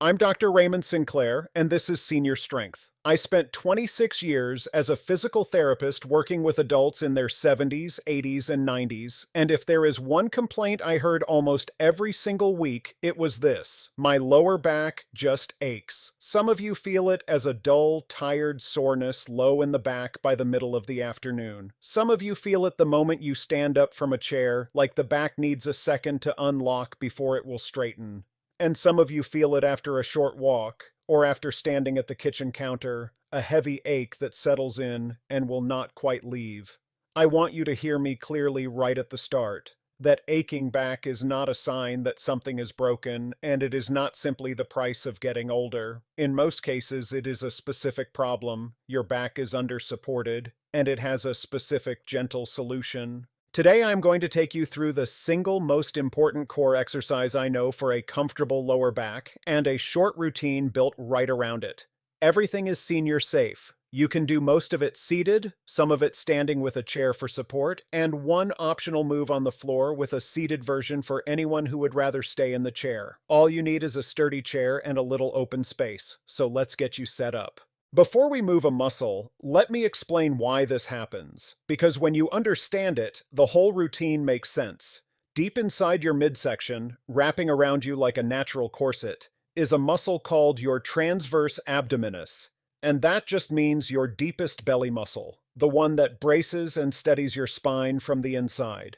I'm Dr. Raymond Sinclair, and this is Senior Strength. I spent 26 years as a physical therapist working with adults in their 70s, 80s, and 90s, and if there is one complaint I heard almost every single week, it was this: my lower back just aches. Some of you feel it as a dull, tired soreness low in the back by the middle of the afternoon. Some of you feel it the moment you stand up from a chair, like the back needs a second to unlock before it will straighten. And some of you feel it after a short walk, or after standing at the kitchen counter, a heavy ache that settles in and will not quite leave. I want you to hear me clearly right at the start. That aching back is not a sign that something is broken, and it is not simply the price of getting older. In most cases, it is a specific problem. Your back is undersupported, and it has a specific, gentle solution. Today I'm going to take you through the single most important core exercise I know for a comfortable lower back, and a short routine built right around it. Everything is senior safe. You can do most of it seated, some of it standing with a chair for support, and one optional move on the floor with a seated version for anyone who would rather stay in the chair. All you need is a sturdy chair and a little open space, so let's get you set up. Before we move a muscle, let me explain why this happens, because when you understand it, the whole routine makes sense. Deep inside your midsection, wrapping around you like a natural corset, is a muscle called your transverse abdominis, and that just means your deepest belly muscle, the one that braces and steadies your spine from the inside.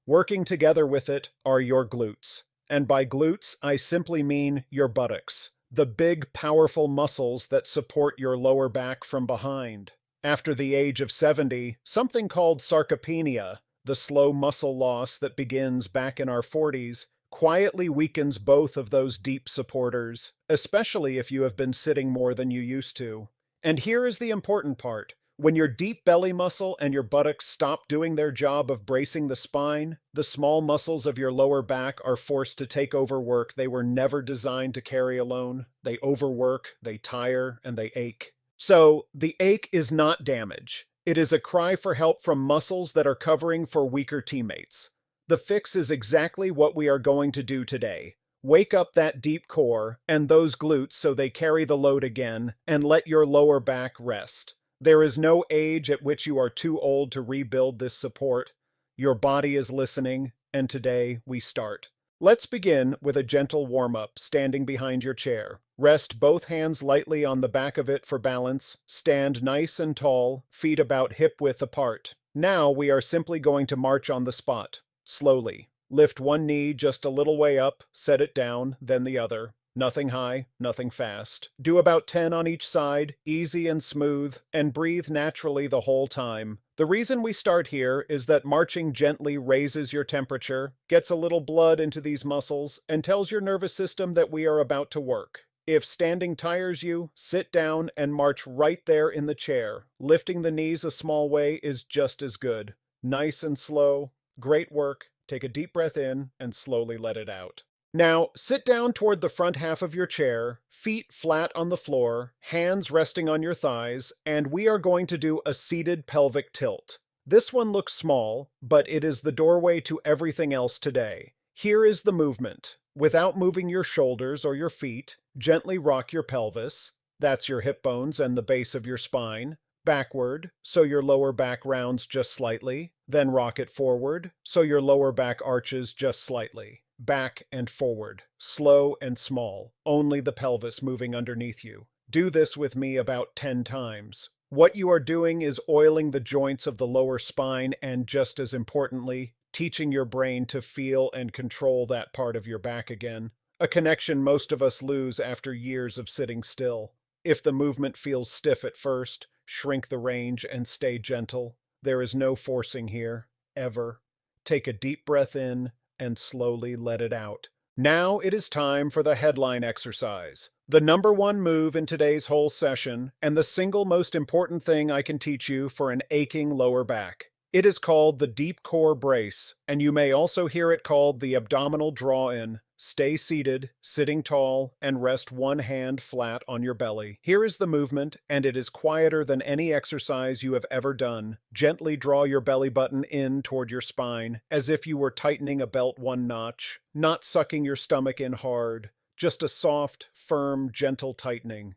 Working together with it are your glutes, and by glutes I simply mean your buttocks. The big, powerful muscles that support your lower back from behind. After the age of 70, something called sarcopenia, the slow muscle loss that begins back in our 40s, quietly weakens both of those deep supporters, especially if you have been sitting more than you used to. And here is the important part. When your deep belly muscle and your buttocks stop doing their job of bracing the spine, the small muscles of your lower back are forced to take over work they were never designed to carry alone. They overwork, they tire, and they ache. So, the ache is not damage. It is a cry for help from muscles that are covering for weaker teammates. The fix is exactly what we are going to do today. Wake up that deep core and those glutes so they carry the load again, and let your lower back rest. There is no age at which you are too old to rebuild this support. Your body is listening, and today we start. Let's begin with a gentle warm-up, standing behind your chair. Rest both hands lightly on the back of it for balance. Stand nice and tall, feet about hip-width apart. Now we are simply going to march on the spot. Slowly. Lift one knee just a little way up, set it down, then the other. Nothing high, nothing fast. Do about 10 on each side, easy and smooth, and breathe naturally the whole time. The reason we start here is that marching gently raises your temperature, gets a little blood into these muscles, and tells your nervous system that we are about to work. If standing tires you, sit down and march right there in the chair. Lifting the knees a small way is just as good. Nice and slow. Great work. Take a deep breath in and slowly let it out. Now, sit down toward the front half of your chair, feet flat on the floor, hands resting on your thighs, and we are going to do a seated pelvic tilt. This one looks small, but it is the doorway to everything else today. Here is the movement. Without moving your shoulders or your feet, gently rock your pelvis. That's your hip bones and the base of your spine. Backward, so your lower back rounds just slightly. Then rock it forward, so your lower back arches just slightly. Back and forward, slow and small, only the pelvis moving underneath you. Do this with me about 10 times. What you are doing is oiling the joints of the lower spine and, just as importantly, teaching your brain to feel and control that part of your back again, a connection most of us lose after years of sitting still. If the movement feels stiff at first, shrink the range and stay gentle. There is no forcing here, ever. Take a deep breath in and slowly let it out. Now it is time for the headline exercise. The number one move in today's whole session, and the single most important thing I can teach you for an aching lower back. It is called the deep core brace, and you may also hear it called the abdominal draw-in. Stay seated, sitting tall, and rest one hand flat on your belly. Here is the movement, and it is quieter than any exercise you have ever done. Gently draw your belly button in toward your spine, as if you were tightening a belt one notch, not sucking your stomach in hard. just a soft, firm, gentle tightening.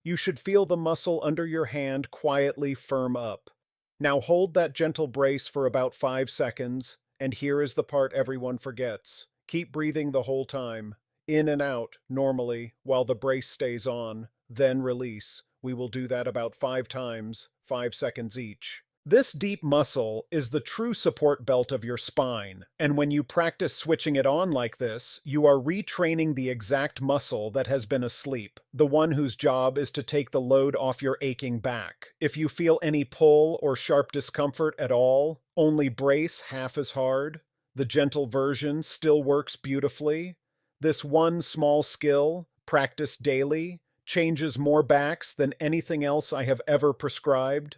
You should feel the muscle under your hand quietly firm up. Now hold that gentle brace for about 5 seconds, and here is the part everyone forgets. Keep breathing the whole time, in and out, normally, while the brace stays on, then release. We will do that about 5 times, 5 seconds each. This deep muscle is the true support belt of your spine, and when you practice switching it on like this, you are retraining the exact muscle that has been asleep, the one whose job is to take the load off your aching back. If you feel any pull or sharp discomfort at all, only brace half as hard. The gentle version still works beautifully. This one small skill, practiced daily, changes more backs than anything else I have ever prescribed.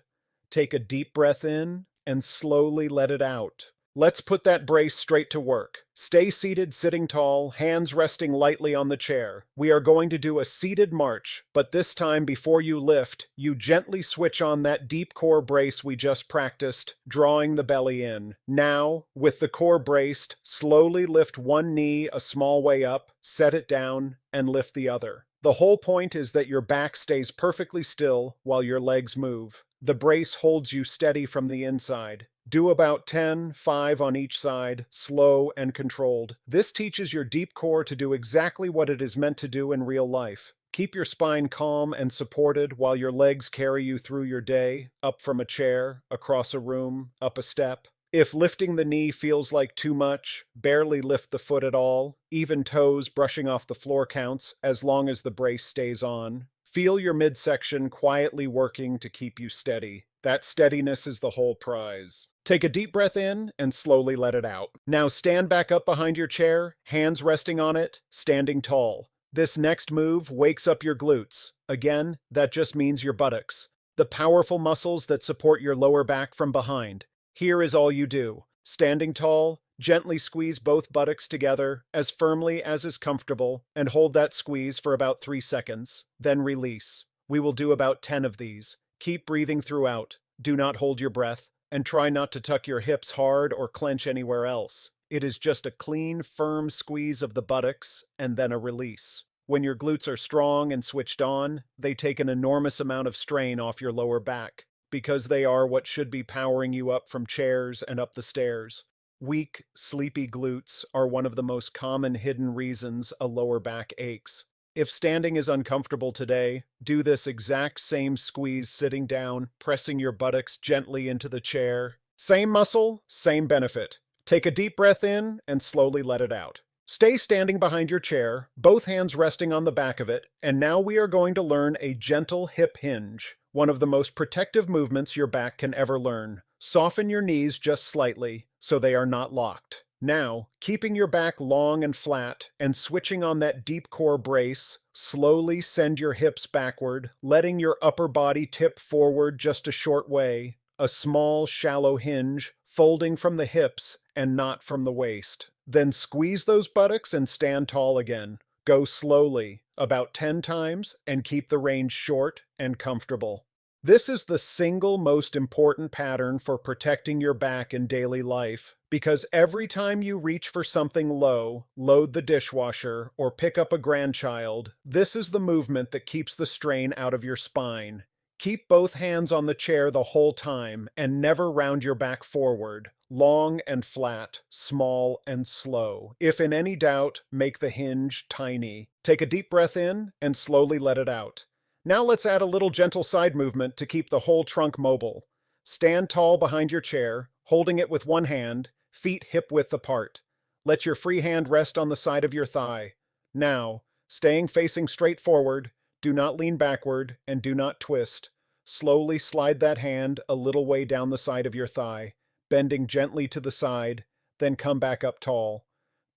Take a deep breath in and slowly let it out. Let's put that brace straight to work. Stay seated, sitting tall, hands resting lightly on the chair. We are going to do a seated march, but this time before you lift, you gently switch on that deep core brace we just practiced, drawing the belly in. Now, with the core braced, slowly lift one knee a small way up, set it down, and lift the other. The whole point is that your back stays perfectly still while your legs move. The brace holds you steady from the inside. Do about 10, 5 on each side, slow and controlled. This teaches your deep core to do exactly what it is meant to do in real life. Keep your spine calm and supported while your legs carry you through your day, up from a chair, across a room, up a step. If lifting the knee feels like too much, barely lift the foot at all. Even toes brushing off the floor counts as long as the brace stays on. Feel your midsection quietly working to keep you steady. That steadiness is the whole prize. Take a deep breath in and slowly let it out. Now stand back up behind your chair, hands resting on it, standing tall. This next move wakes up your glutes. Again, that just means your buttocks. The powerful muscles that support your lower back from behind. Here is all you do. Standing tall, gently squeeze both buttocks together as firmly as is comfortable and hold that squeeze for about 3 seconds. Then release. We will do about 10 of these. Keep breathing throughout. Do not hold your breath and try not to tuck your hips hard or clench anywhere else. It is just a clean, firm squeeze of the buttocks and then a release. When your glutes are strong and switched on, they take an enormous amount of strain off your lower back, because they are what should be powering you up from chairs and up the stairs. Weak, sleepy glutes are one of the most common hidden reasons a lower back aches. If standing is uncomfortable today, do this exact same squeeze sitting down, pressing your buttocks gently into the chair. Same muscle, same benefit. Take a deep breath in and slowly let it out. Stay standing behind your chair, both hands resting on the back of it, and now we are going to learn a gentle hip hinge, one of the most protective movements your back can ever learn. Soften your knees just slightly so they are not locked. Now, keeping your back long and flat and switching on that deep core brace, slowly send your hips backward, letting your upper body tip forward just a short way. A small, shallow hinge, folding from the hips and not from the waist. Then squeeze those buttocks and stand tall again. Go slowly, about 10 times, and keep the range short and comfortable. This is the single most important pattern for protecting your back in daily life, because every time you reach for something low, load the dishwasher, or pick up a grandchild, this is the movement that keeps the strain out of your spine. Keep both hands on the chair the whole time and never round your back forward. Long and flat, small and slow. If in any doubt, make the hinge tiny. Take a deep breath in and slowly let it out. Now let's add a little gentle side movement to keep the whole trunk mobile. Stand tall behind your chair, holding it with one hand, feet hip-width apart. Let your free hand rest on the side of your thigh. Now, staying facing straight forward, do not lean backward and do not twist. Slowly slide that hand a little way down the side of your thigh, bending gently to the side, then come back up tall.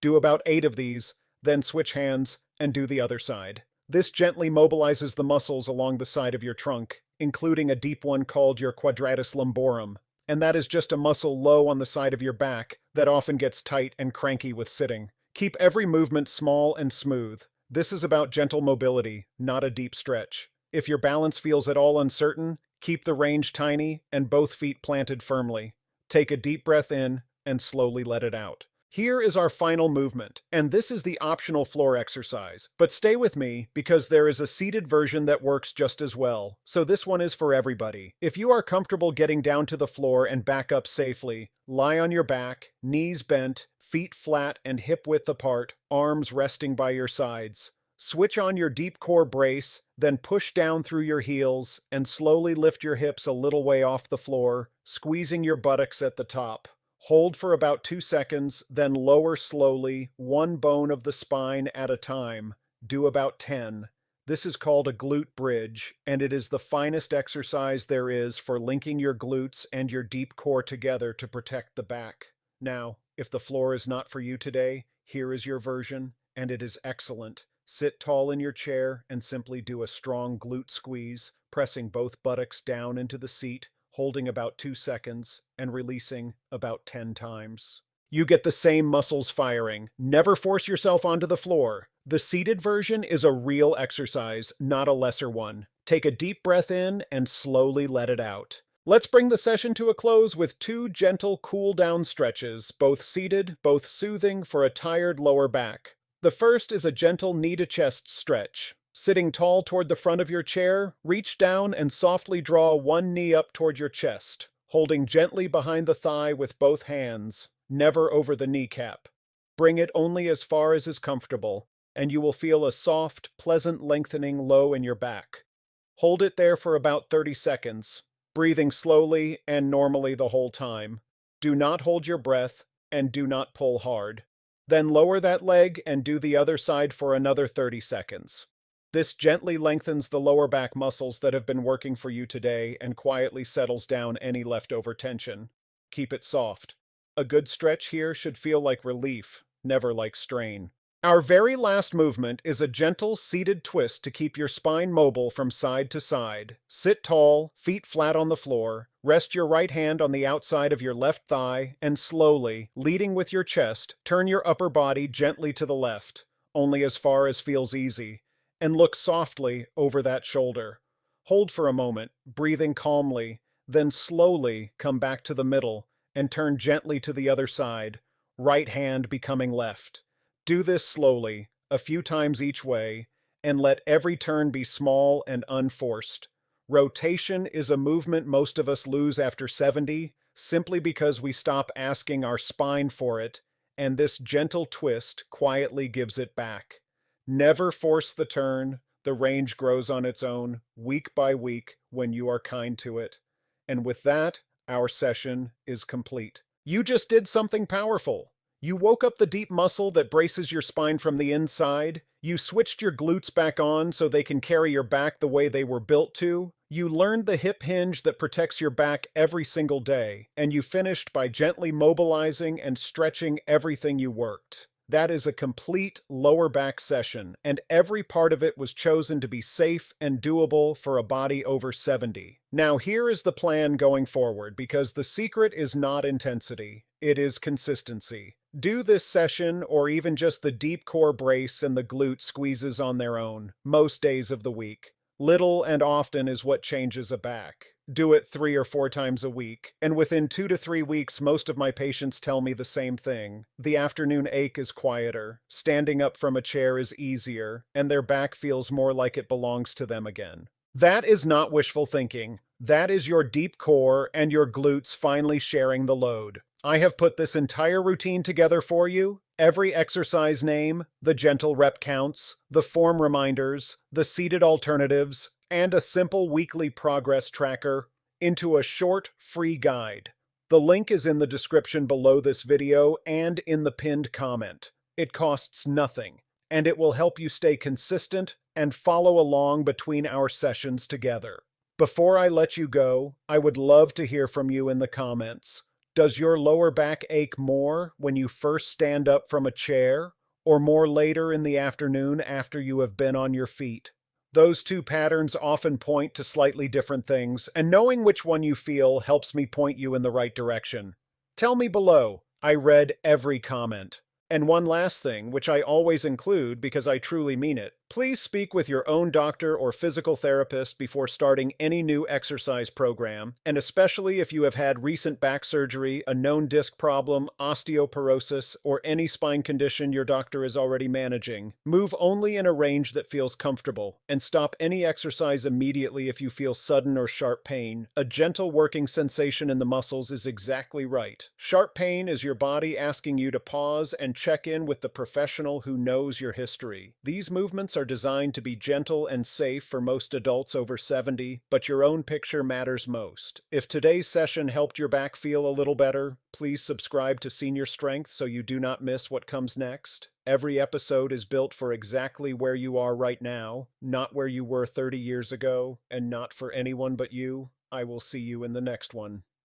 Do about 8 of these, then switch hands and do the other side. This gently mobilizes the muscles along the side of your trunk, including a deep one called your quadratus lumborum, and that is just a muscle low on the side of your back that often gets tight and cranky with sitting. Keep every movement small and smooth. This is about gentle mobility, not a deep stretch. If your balance feels at all uncertain, keep the range tiny and both feet planted firmly. Take a deep breath in and slowly let it out. Here is our final movement, and this is the optional floor exercise. But stay with me, because there is a seated version that works just as well. So this one is for everybody. If you are comfortable getting down to the floor and back up safely, lie on your back, knees bent, feet flat and hip width apart, arms resting by your sides. Switch on your deep core brace, then push down through your heels and slowly lift your hips a little way off the floor, squeezing your buttocks at the top. Hold for about 2 seconds, then lower slowly, one bone of the spine at a time. Do about 10. This is called a glute bridge, and it is the finest exercise there is for linking your glutes and your deep core together to protect the back. Now, if the floor is not for you today, here is your version, and it is excellent. Sit tall in your chair and simply do a strong glute squeeze, pressing both buttocks down into the seat, holding about 2 seconds, and releasing about 10 times. You get the same muscles firing. Never force yourself onto the floor. The seated version is a real exercise, not a lesser one. Take a deep breath in and slowly let it out. Let's bring the session to a close with 2 gentle cool-down stretches, both seated, both soothing for a tired lower back. The first is a gentle knee-to-chest stretch. Sitting tall toward the front of your chair, reach down and softly draw one knee up toward your chest, holding gently behind the thigh with both hands, never over the kneecap. Bring it only as far as is comfortable, and you will feel a soft, pleasant lengthening low in your back. Hold it there for about 30 seconds, breathing slowly and normally the whole time. Do not hold your breath, and do not pull hard. Then lower that leg and do the other side for another 30 seconds. This gently lengthens the lower back muscles that have been working for you today and quietly settles down any leftover tension. Keep it soft. A good stretch here should feel like relief, never like strain. Our very last movement is a gentle seated twist to keep your spine mobile from side to side. Sit tall, feet flat on the floor. Rest your right hand on the outside of your left thigh and slowly, leading with your chest, turn your upper body gently to the left, only as far as feels easy, and look softly over that shoulder. Hold for a moment, breathing calmly, then slowly come back to the middle and turn gently to the other side, right hand becoming left. Do this slowly, a few times each way, and let every turn be small and unforced. Rotation is a movement most of us lose after 70, simply because we stop asking our spine for it, and this gentle twist quietly gives it back. Never force the turn. The range grows on its own, week by week, when you are kind to it. And with that, our session is complete. You just did something powerful. You woke up the deep muscle that braces your spine from the inside. You switched your glutes back on so they can carry your back the way they were built to. You learned the hip hinge that protects your back every single day. And you finished by gently mobilizing and stretching everything you worked. That is a complete lower back session, and every part of it was chosen to be safe and doable for a body over 70. Now here is the plan going forward, because the secret is not intensity, it is consistency. Do this session, or even just the deep core brace and the glute squeezes on their own, most days of the week. Little and often is what changes a back. Do it 3 or 4 times a week, and within 2 to 3 weeks most of my patients tell me the same thing. The afternoon ache is quieter, standing up from a chair is easier, and their back feels more like it belongs to them again. That is not wishful thinking. That is your deep core and your glutes finally sharing the load. I have put this entire routine together for you. Every exercise name, the gentle rep counts, the form reminders, the seated alternatives, and a simple weekly progress tracker into a short, free guide. The link is in the description below this video and in the pinned comment. It costs nothing, and it will help you stay consistent and follow along between our sessions together. Before I let you go, I would love to hear from you in the comments. Does your lower back ache more when you first stand up from a chair, or more later in the afternoon after you have been on your feet? Those two patterns often point to slightly different things, and knowing which one you feel helps me point you in the right direction. Tell me below. I read every comment. And one last thing, which I always include because I truly mean it. Please speak with your own doctor or physical therapist before starting any new exercise program, and especially if you have had recent back surgery, a known disc problem, osteoporosis, or any spine condition your doctor is already managing. Move only in a range that feels comfortable, and stop any exercise immediately if you feel sudden or sharp pain. A gentle working sensation in the muscles is exactly right. Sharp pain is your body asking you to pause and check in with the professional who knows your history. These movements are designed to be gentle and safe for most adults over 70, but your own picture matters most. If today's session helped your back feel a little better, please subscribe to Senior Strength so you do not miss what comes next. Every episode is built for exactly where you are right now, not where you were 30 years ago, and not for anyone but you. I will see you in the next one.